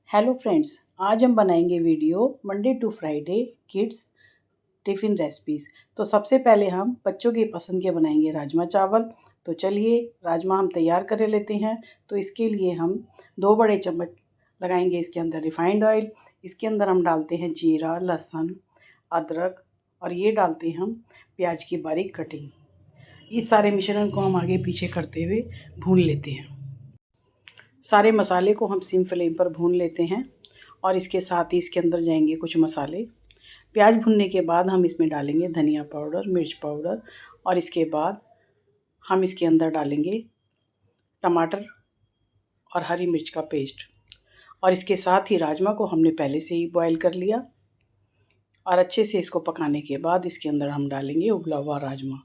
Hello friends, आज हम बनाएंगे video Monday to Friday kids tiffin recipes. तो सबसे पहले हम बच्चों की पसंद के बनाएंगे राजमा चावल। तो चलिए राजमा हम तैयार कर लेते हैं। तो इसके लिए हम 2 बड़े चम्मच लगाएंगे इसके अंदर रिफाइंड ऑयल। इसके अंदर हम डालते हैं जीरा, लहसुन, अदरक और ये डालते हैं हम प्याज की बारीक कटिंग। इस सारे मिश्रण को हम आगे पीछे करते हुए भून लेते हैं। सारे मसाले को हम सिम फ्लेम पर भून लेते हैं और इसके साथ ही इसके अंदर जाएंगे कुछ मसाले। प्याज भुनने के बाद हम इसमें डालेंगे धनिया पाउडर, मिर्च पाउडर और इसके बाद हम इसके अंदर डालेंगे टमाटर और हरी मिर्च का पेस्ट। और इसके साथ ही राजमा को हमने पहले से ही बॉयल कर लिया और अच्छे से इसको पकाने के बाद इसके अंदर हम डालेंगे उबला हुआ राजमा।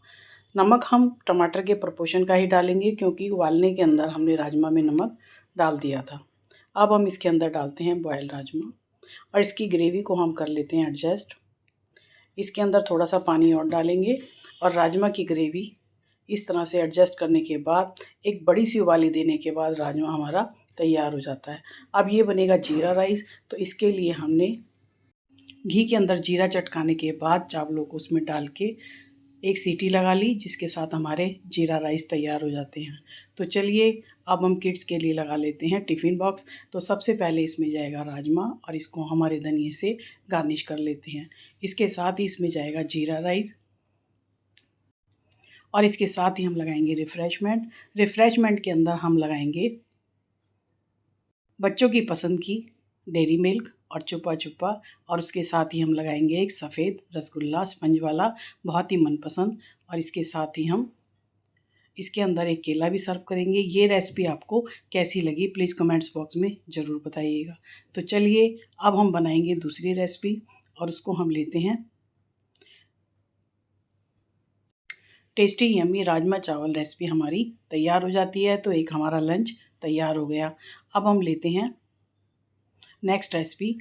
नमक हम टमाटर के प्रोपोर्शन का ही डालेंगे क्योंकि उबालने के अंदर हमने राजमा में नमक डाल दिया था। अब हम इसके अंदर डालते हैं बॉयल राजमा और इसकी ग्रेवी को हम कर लेते हैं एडजस्ट। इसके अंदर थोड़ा सा पानी और डालेंगे और राजमा की ग्रेवी इस तरह से एडजस्ट करने के बाद एक बड़ी सी उबाली देने के बाद राजमा हमारा तैयार हो जाता है। अब ये बनेगा जीरा राइस। तो इसके लिए हमने घी के अंदर जीरा चटकाने के बाद चावलों को उसमें डाल के एक सीटी लगा ली, जिसके साथ हमारे जीरा राइस तैयार हो जाते हैं। तो चलिए अब हम किड्स के लिए लगा लेते हैं टिफ़िन बॉक्स। तो सबसे पहले इसमें जाएगा राजमा और इसको हमारे धनिए से गार्निश कर लेते हैं। इसके साथ ही इसमें जाएगा जीरा राइस और इसके साथ ही हम लगाएंगे रिफ़्रेशमेंट के अंदर हम लगाएंगे बच्चों की पसंद की डेयरी मिल्क और चुपा चुपा और उसके साथ ही हम लगाएंगे एक सफ़ेद रसगुल्ला स्पंज वाला, बहुत ही मनपसंद। और इसके साथ ही हम इसके अंदर एक केला भी सर्व करेंगे। ये रेसिपी आपको कैसी लगी प्लीज़ कमेंट्स बॉक्स में ज़रूर बताइएगा। तो चलिए अब हम बनाएंगे दूसरी रेसिपी और उसको हम लेते हैं टेस्टी यम्मी राजमा चावल। रेसिपी हमारी तैयार हो जाती है। तो एक हमारा लंच तैयार हो गया। अब हम लेते हैं नेक्स्ट रेसिपी।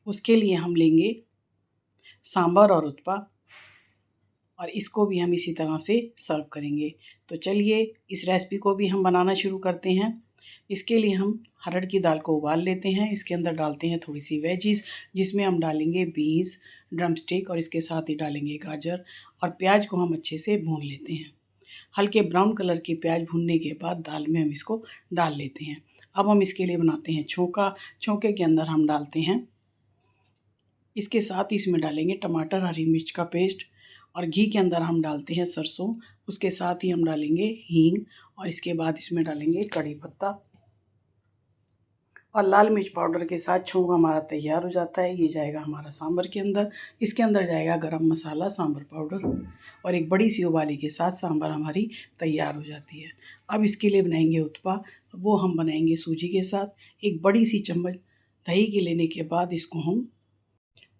उसके लिए हम लेंगे सांभर और उत्पा और इसको भी हम इसी तरह से सर्व करेंगे। तो चलिए इस रेसिपी को भी हम बनाना शुरू करते हैं। इसके लिए हम अरहर की दाल को उबाल लेते हैं। इसके अंदर डालते हैं थोड़ी सी वेजीज, जिसमें हम डालेंगे बीन्स, ड्रमस्टिक और इसके साथ ही डालेंगे गाजर और प्याज को हम अच्छे से भून लेते हैं। हल्के ब्राउन कलर की प्याज भूनने के बाद दाल में हम इसको डाल लेते हैं। अब हम इसके लिए बनाते हैं छोंका। छोंके के अंदर हम डालते हैं इसके साथ ही इसमें डालेंगे टमाटर, हरी मिर्च का पेस्ट और घी के अंदर हम डालते हैं सरसों। उसके साथ ही हम डालेंगे हींग और इसके बाद इसमें डालेंगे कड़ी पत्ता और लाल मिर्च पाउडर के साथ छोंक हमारा तैयार हो जाता है। ये जाएगा हमारा सांभर के अंदर। इसके अंदर जाएगा गरम मसाला, सांभर पाउडर और एक बड़ी सी उबाली के साथ सांभर हमारी तैयार हो जाती है। अब इसके लिए बनाएंगे उत्पा। वो हम बनाएंगे सूजी के साथ। एक बड़ी सी चम्मच दही के लेने के बाद इसको हम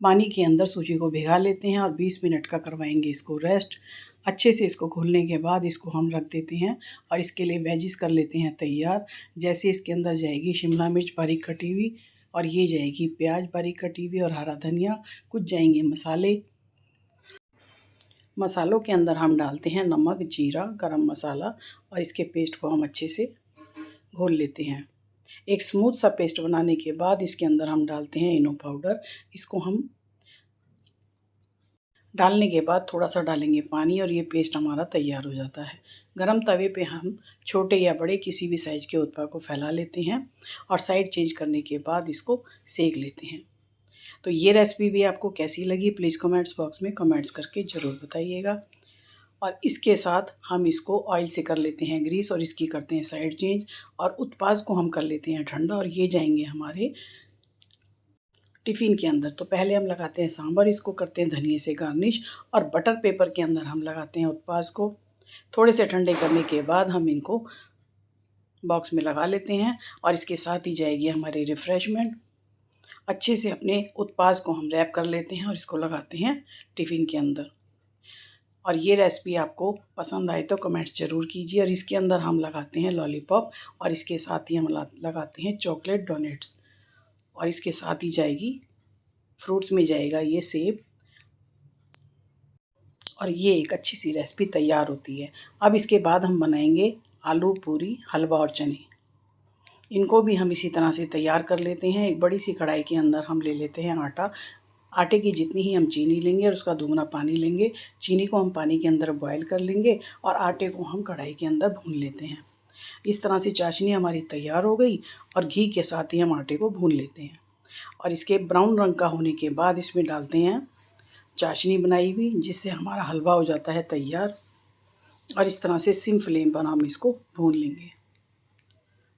पानी के अंदर सूजी को भिगा लेते हैं और 20 मिनट का करवाएंगे इसको रेस्ट। अच्छे से इसको घुलने के बाद इसको हम रख देते हैं और इसके लिए वेजिस कर लेते हैं तैयार। जैसे इसके अंदर जाएगी शिमला मिर्च बारीक कटी हुई और ये जाएगी प्याज बारीक कटी हुई और हरा धनिया। कुछ जाएंगे मसाले। मसालों के अंदर हम डालते हैं नमक, जीरा, गरम मसाला और इसके पेस्ट को हम अच्छे से घोल लेते हैं। एक स्मूथ सा पेस्ट बनाने के बाद इसके अंदर हम डालते हैं इनो पाउडर। इसको हम डालने के बाद थोड़ा सा डालेंगे पानी और ये पेस्ट हमारा तैयार हो जाता है। गरम तवे पे हम छोटे या बड़े किसी भी साइज़ के उत्पा को फैला लेते हैं और साइड चेंज करने के बाद इसको सेक लेते हैं। तो ये रेसिपी भी आपको कैसी लगी प्लीज़ कमेंट्स बॉक्स में कमेंट्स करके ज़रूर बताइएगा। और इसके साथ हम इसको ऑयल से कर लेते हैं ग्रीस और इसकी करते हैं साइड चेंज और उत्पाद को हम कर लेते हैं ठंडा और ये जाएंगे हमारे टिफ़िन के अंदर। तो पहले हम लगाते हैं सांभर, इसको करते हैं धनिए से गार्निश और बटर पेपर के अंदर हम लगाते हैं उत्पाद को। थोड़े से ठंडे करने के बाद हम इनको बॉक्स में लगा लेते हैं और इसके साथ ही जाएगी हमारी रिफ़्रेशमेंट। अच्छे से अपने उत्पाद को हम रैप कर लेते हैं और इसको लगाते हैं टिफ़िन के अंदर। और ये रेसिपी आपको पसंद आए तो कमेंट्स ज़रूर कीजिए। और इसके अंदर हम लगाते हैं लॉलीपॉप और इसके साथ ही हम लगाते हैं चॉकलेट डोनट्स और इसके साथ ही जाएगी फ्रूट्स में जाएगा ये सेब और ये एक अच्छी सी रेसिपी तैयार होती है। अब इसके बाद हम बनाएंगे आलू पूरी, हलवा और चने। इनको भी हम इसी तरह से तैयार कर लेते हैं। एक बड़ी सी कढ़ाई के अंदर हम ले लेते हैं आटा। आटे की जितनी ही हम चीनी लेंगे और उसका दुगना पानी लेंगे। चीनी को हम पानी के अंदर बॉयल कर लेंगे और आटे को हम कढ़ाई के अंदर भून लेते हैं। इस तरह से चाशनी हमारी तैयार हो गई और घी के साथ ही हम आटे को भून लेते हैं। और इसके ब्राउन रंग का होने के बाद इसमें डालते हैं चाशनी बनाई हुई, जिससे हमारा हलवा हो जाता है तैयार। और इस तरह से सिम फ्लेम पर हम इसको भून लेंगे।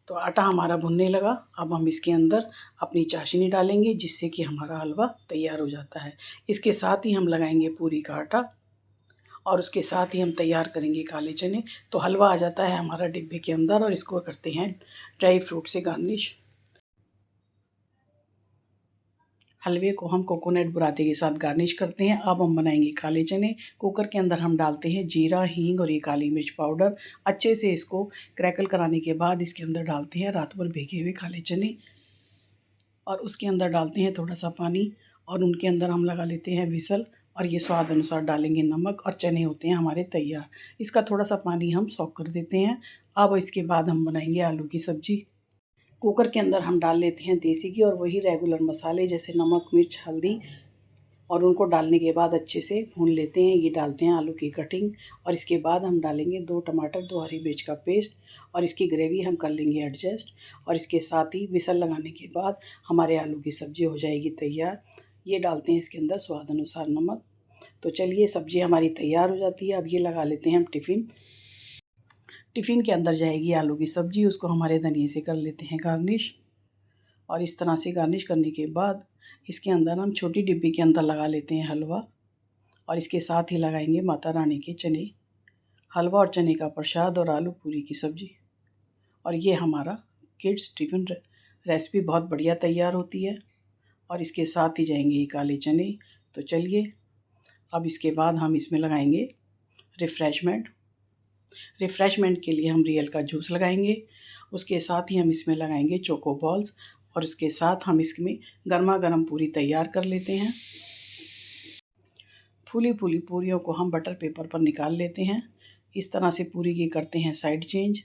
तो आटा हमारा भुनने लगा। अब हम इसके अंदर अपनी चाशनी डालेंगे, जिससे कि हमारा हलवा तैयार हो जाता है। इसके साथ ही हम लगाएंगे पूरी का आटा और उसके साथ ही हम तैयार करेंगे काले चने। तो हलवा आ जाता है हमारा डिब्बे के अंदर और इसको करते हैं ड्राई फ्रूट से गार्निश। हलवे को हम कोकोनट बुराते के साथ गार्निश करते हैं। अब हम बनाएंगे काले चने। कुकर के अंदर हम डालते हैं जीरा, हींग और ये काली मिर्च पाउडर। अच्छे से इसको क्रैकल कराने के बाद इसके अंदर डालते हैं रात भर भीगे हुए काले चने और उसके अंदर डालते हैं थोड़ा सा पानी और उनके अंदर हम लगा लेते हैं विसल। और ये स्वाद अनुसार डालेंगे नमक और चने होते हैं हमारे तैयार। इसका थोड़ा सा पानी हम सॉक कर देते हैं। अब इसके बाद हम बनाएंगे आलू की सब्ज़ी। कुकर के अंदर हम डाल लेते हैं देसी घी और वही रेगुलर मसाले जैसे नमक, मिर्च, हल्दी और उनको डालने के बाद अच्छे से भून लेते हैं। ये डालते हैं आलू की कटिंग और इसके बाद हम डालेंगे 2 टमाटर, 2 हरी मिर्च का पेस्ट और इसकी ग्रेवी हम कर लेंगे एडजस्ट। और इसके साथ ही विसल लगाने के बाद हमारे आलू की सब्ज़ी हो जाएगी तैयार। ये डालते हैं इसके अंदर स्वाद अनुसार नमक। तो चलिए सब्ज़ी हमारी तैयार हो जाती है। अब ये लगा लेते हैं हम टिफ़िन के अंदर जाएगी आलू की सब्ज़ी। उसको हमारे धनिए से कर लेते हैं गार्निश। और इस तरह से गार्निश करने के बाद इसके अंदर हम छोटी डिब्बी के अंदर लगा लेते हैं हलवा और इसके साथ ही लगाएंगे माता रानी के चने। हलवा और चने का प्रसाद और आलू पूरी की सब्ज़ी। और ये हमारा किड्स टिफ़िन रेसिपी बहुत बढ़िया तैयार होती है। और इसके साथ ही जाएंगे ये काले चने। तो चलिए अब इसके बाद हम इसमें लगाएंगे रिफ़्रेशमेंट के लिए हम रियल का जूस लगाएंगे। उसके साथ ही हम इसमें लगाएंगे चोको बॉल्स और उसके साथ हम इसमें गर्मा गर्म पूरी तैयार कर लेते हैं। फूली फूली पूरियों को हम बटर पेपर पर निकाल लेते हैं। इस तरह से पूरी की करते हैं साइड चेंज।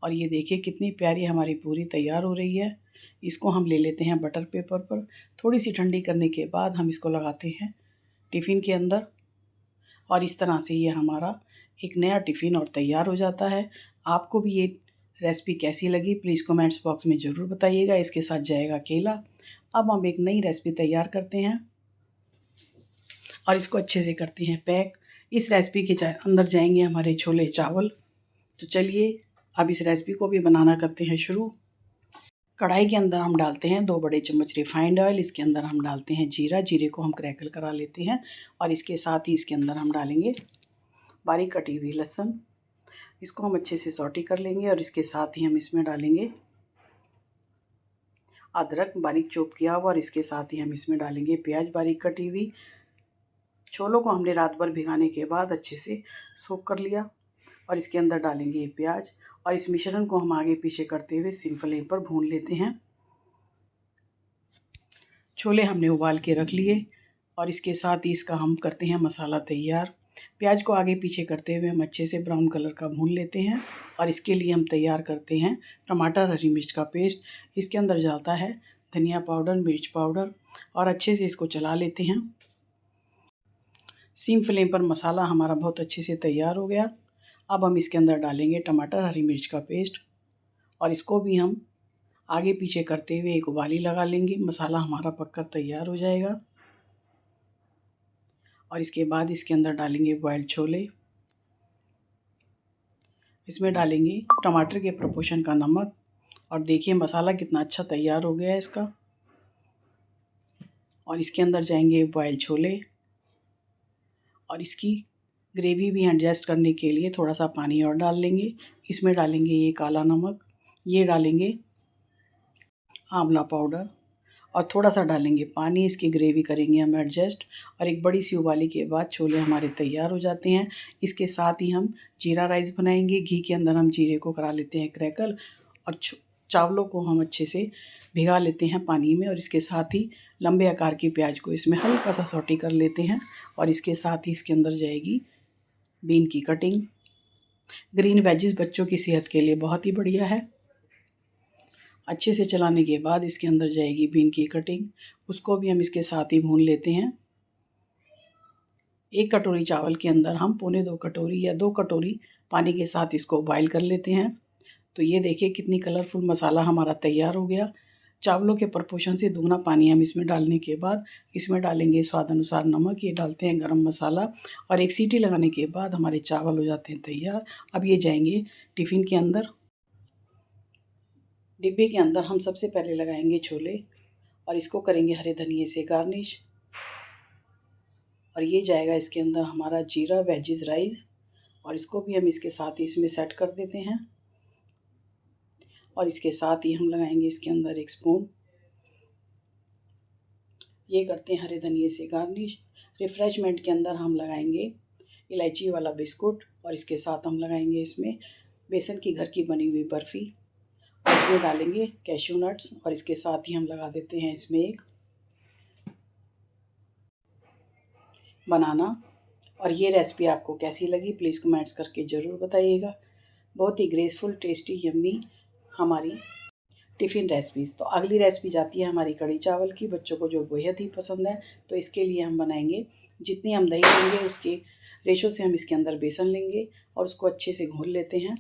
और ये देखिए कितनी प्यारी हमारी पूरी तैयार हो रही है। इसको हम ले लेते हैं बटर पेपर पर। थोड़ी सी ठंडी करने के बाद हम इसको लगाते हैं टिफ़िन के अंदर और इस तरह से ये हमारा एक नया टिफ़िन और तैयार हो जाता है। आपको भी ये रेसिपी कैसी लगी प्लीज़ कमेंट्स बॉक्स में ज़रूर बताइएगा। इसके साथ जाएगा केला। अब हम एक नई रेसिपी तैयार करते हैं और इसको अच्छे से करते हैं पैक। इस रेसिपी के अंदर जाएंगे हमारे छोले चावल। तो चलिए अब इस रेसिपी को भी बनाना करते हैं शुरू। कढ़ाई के अंदर हम डालते हैं 2 बड़े चम्मच रिफाइंड ऑयल। इसके अंदर हम डालते हैं जीरा। जीरे को हम क्रैकल करा लेते हैं और इसके साथ ही इसके अंदर हम डालेंगे बारीक कटी हुई लहसुन। इसको हम अच्छे से सौटी कर लेंगे और इसके साथ ही हम इसमें डालेंगे अदरक बारीक चॉप किया हुआ और इसके साथ ही हम इसमें डालेंगे प्याज बारीक कटी हुई। छोलों को हमने रात भर भिगाने के बाद अच्छे से सोक कर लिया और इसके अंदर डालेंगे ये प्याज और इस मिश्रण को हम आगे पीछे करते हुए सिम फ्लेम पर भून लेते हैं। छोले हमने उबाल के रख लिए और इसके साथ ही इसका हम करते हैं मसाला तैयार। प्याज को आगे पीछे करते हुए हम अच्छे से ब्राउन कलर का भून लेते हैं और इसके लिए हम तैयार करते हैं टमाटर, हरी मिर्च का पेस्ट। इसके अंदर जाता है धनिया पाउडर, मिर्च पाउडर और अच्छे से इसको चला लेते हैं। सिम फ्लेम पर मसाला हमारा बहुत अच्छे से तैयार हो गया। अब हम इसके अंदर डालेंगे टमाटर, हरी मिर्च का पेस्ट और इसको भी हम आगे पीछे करते हुए एक उबाली लगा लेंगे। मसाला हमारा पककर तैयार हो जाएगा और इसके बाद इसके अंदर डालेंगे बॉइल्ड छोले। इसमें डालेंगे टमाटर के प्रोपोर्शन का नमक और देखिए मसाला कितना अच्छा तैयार हो गया है इसका। और इसके अंदर जाएंगे बॉइल्ड छोले और इसकी ग्रेवी भी एडजस्ट करने के लिए थोड़ा सा पानी और डाल लेंगे। इसमें डालेंगे ये काला नमक, ये डालेंगे आंवला पाउडर और थोड़ा सा डालेंगे पानी। इसकी ग्रेवी करेंगे हम एडजस्ट और एक बड़ी सी उबाली के बाद छोले हमारे तैयार हो जाते हैं। इसके साथ ही हम जीरा राइस बनाएंगे। घी के अंदर हम जीरे को करा लेते हैं क्रैकल और चावलों को हम अच्छे से भिगा लेते हैं पानी में और इसके साथ ही लंबे आकार की प्याज को इसमें हल्का सा सौटी कर लेते हैं और इसके साथ ही इसके अंदर जाएगी बीन की कटिंग। ग्रीन वेजिस बच्चों की सेहत के लिए बहुत ही बढ़िया है। अच्छे से चलाने के बाद इसके अंदर जाएगी बीन की कटिंग, उसको भी हम इसके साथ ही भून लेते हैं। 1 कटोरी चावल के अंदर हम 1.25 कटोरी या 2 कटोरी पानी के साथ इसको बॉईल कर लेते हैं। तो ये देखिए कितनी कलरफुल मसाला हमारा तैयार हो गया। चावलों के प्रपोर्शन से दुगना पानी हम इसमें डालने के बाद इसमें डालेंगे स्वाद अनुसार नमक, ये डालते हैं गरम मसाला और 1 सीटी लगाने के बाद हमारे चावल हो जाते हैं तैयार। अब ये जाएंगे टिफ़िन के अंदर। डिब्बे के अंदर हम सबसे पहले लगाएंगे छोले और इसको करेंगे हरे धनिए से गार्निश। और ये जाएगा इसके अंदर हमारा जीरा वेजिज़ राइस और इसको भी हम इसके साथ ही इसमें सेट कर देते हैं। और इसके साथ ही हम लगाएंगे इसके अंदर 1 स्पून, ये करते हैं हरे धनिए से गार्निश। रिफ्रेशमेंट के अंदर हम लगाएंगे इलायची वाला बिस्कुट और इसके साथ हम लगाएंगे इसमें बेसन की घर की बनी हुई बर्फ़ी और इसमें डालेंगे कैश्यू नट्स और इसके साथ ही हम लगा देते हैं इसमें एक बनाना। और ये रेसिपी आपको कैसी लगी प्लीज़ कमेंट्स करके ज़रूर बताइएगा। बहुत ही ग्रेसफुल, टेस्टी, यम्मी हमारी टिफ़िन रेसिपीज़। तो अगली रेसिपी जाती है हमारी कढ़ी चावल की, बच्चों को जो बेहद ही पसंद है। तो इसके लिए हम बनाएंगे, जितनी हम दही लेंगे उसके रेशो से हम इसके अंदर बेसन लेंगे और उसको अच्छे से घोल लेते हैं।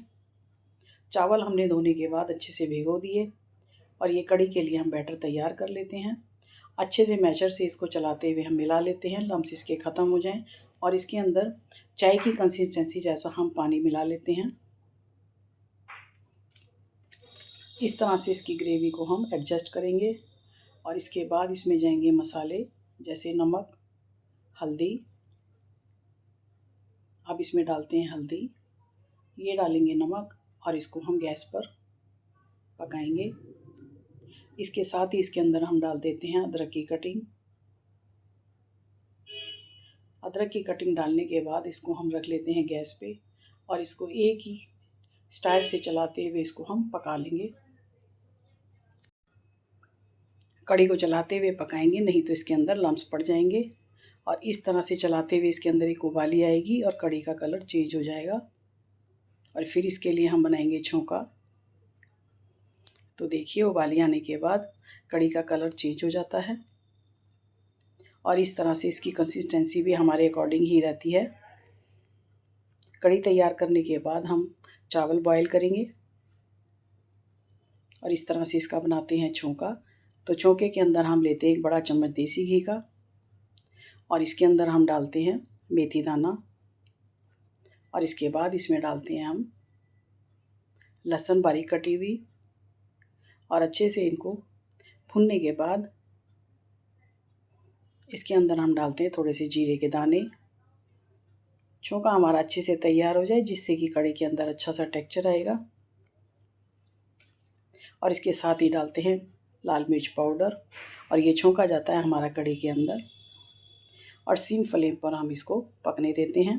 चावल हमने धोने के बाद अच्छे से भिगो दिए और ये कढ़ी के लिए हम बैटर तैयार कर लेते हैं। अच्छे से मैशर से इसको चलाते हुए हम मिला लेते हैं, लम्स इसके ख़त्म हो जाएं। और इसके अंदर चाय की कंसिस्टेंसी जैसा हम पानी मिला लेते हैं। इस तरह से इसकी ग्रेवी को हम एडजस्ट करेंगे और इसके बाद इसमें जाएंगे मसाले जैसे नमक, हल्दी। अब इसमें डालते हैं हल्दी, ये डालेंगे नमक और इसको हम गैस पर पकाएंगे। इसके साथ ही इसके अंदर हम डाल देते हैं अदरक की कटिंग। अदरक की कटिंग डालने के बाद इसको हम रख लेते हैं गैस पे और इसको एक ही स्टाइल से चलाते हुए इसको हम पका लेंगे। कढ़ी को चलाते हुए पकाएंगे, नहीं तो इसके अंदर लम्स पड़ जाएंगे। और इस तरह से चलाते हुए इसके अंदर एक उबाली आएगी और कढ़ी का कलर चेंज हो जाएगा। और फिर इसके लिए हम बनाएंगे छौंका। तो देखिए उबाली आने के बाद कढ़ी का कलर चेंज हो जाता है और इस तरह से इसकी कंसिस्टेंसी भी हमारे अकॉर्डिंग ही रहती है। कढ़ी तैयार करने के बाद हम चावल बॉईल करेंगे और इस तरह से इसका बनाते हैं छौंका। तो छौंके के अंदर हम लेते हैं 1 बड़ा चम्मच देसी घी का और इसके अंदर हम डालते हैं मेथी दाना और इसके बाद इसमें डालते हैं हम लहसुन बारीक कटी हुई और अच्छे से इनको भुनने के बाद इसके अंदर हम डालते हैं थोड़े से जीरे के दाने। छौंका हमारा अच्छे से तैयार हो जाए जिससे कि कढ़ी के अंदर अच्छा सा टेक्सचर आएगा। और इसके साथ ही डालते हैं लाल मिर्च पाउडर और ये छौंका जाता है हमारा कढ़ी के अंदर और सिम फ्लेम पर हम इसको पकने देते हैं।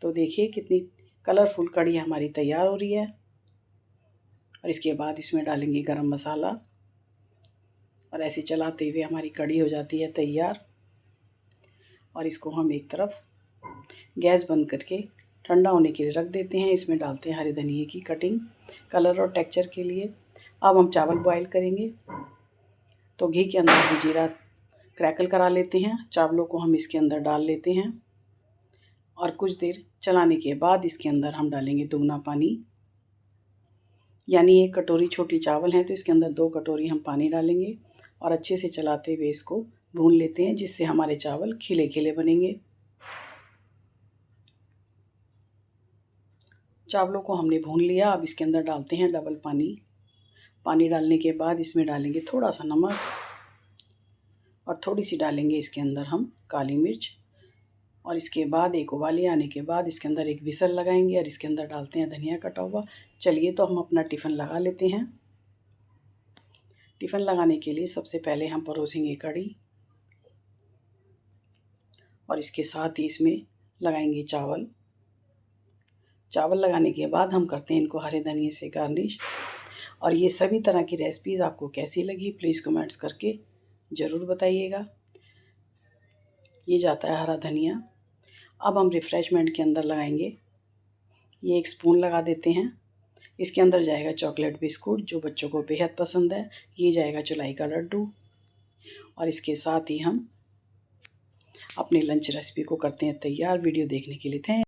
तो देखिए कितनी कलरफुल कढ़ी हमारी तैयार हो रही है। और इसके बाद इसमें डालेंगे गरम मसाला और ऐसे चलाते हुए हमारी कढ़ी हो जाती है तैयार। और इसको हम एक तरफ गैस बंद करके ठंडा होने के लिए रख देते हैं। इसमें डालते हैं हरे धनिए की कटिंग कलर और टेक्सचर के लिए। अब हम चावल बॉईल करेंगे। तो घी के अंदर हम जीरा क्रैकल करा लेते हैं, चावलों को हम इसके अंदर डाल लेते हैं और कुछ देर चलाने के बाद इसके अंदर हम डालेंगे दुगना पानी। यानी 1 कटोरी छोटी चावल हैं तो इसके अंदर 2 कटोरी हम पानी डालेंगे और अच्छे से चलाते हुए इसको भून लेते हैं जिससे हमारे चावल खिले खिले बनेंगे। चावलों को हमने भून लिया। अब इसके अंदर डालते हैं डबल पानी। पानी डालने के बाद इसमें डालेंगे थोड़ा सा नमक और थोड़ी सी डालेंगे इसके अंदर हम काली मिर्च। और इसके बाद एक उबाली आने के बाद इसके अंदर एक विसल लगाएंगे और इसके अंदर डालते हैं धनिया कटा हुआ। चलिए तो हम अपना टिफ़िन लगा लेते हैं। टिफ़िन लगाने के लिए सबसे पहले हम परोसेंगे कढ़ी और इसके साथ ही इसमें लगाएंगे चावल। चावल लगाने के बाद हम करते हैं इनको हरे धनिए से गार्निश। और ये सभी तरह की रेसिपीज़ आपको कैसी लगी प्लीज़ कमेंट्स करके ज़रूर बताइएगा। ये जाता है हरा धनिया। अब हम रिफ़्रेशमेंट के अंदर लगाएंगे, ये 1 स्पून लगा देते हैं इसके अंदर जाएगा चॉकलेट बिस्कुट जो बच्चों को बेहद पसंद है। ये जाएगा चुलाई का लड्डू और इसके साथ ही हम अपनी लंच रेसिपी को करते हैं तैयार। वीडियो देखने के लिए थैंक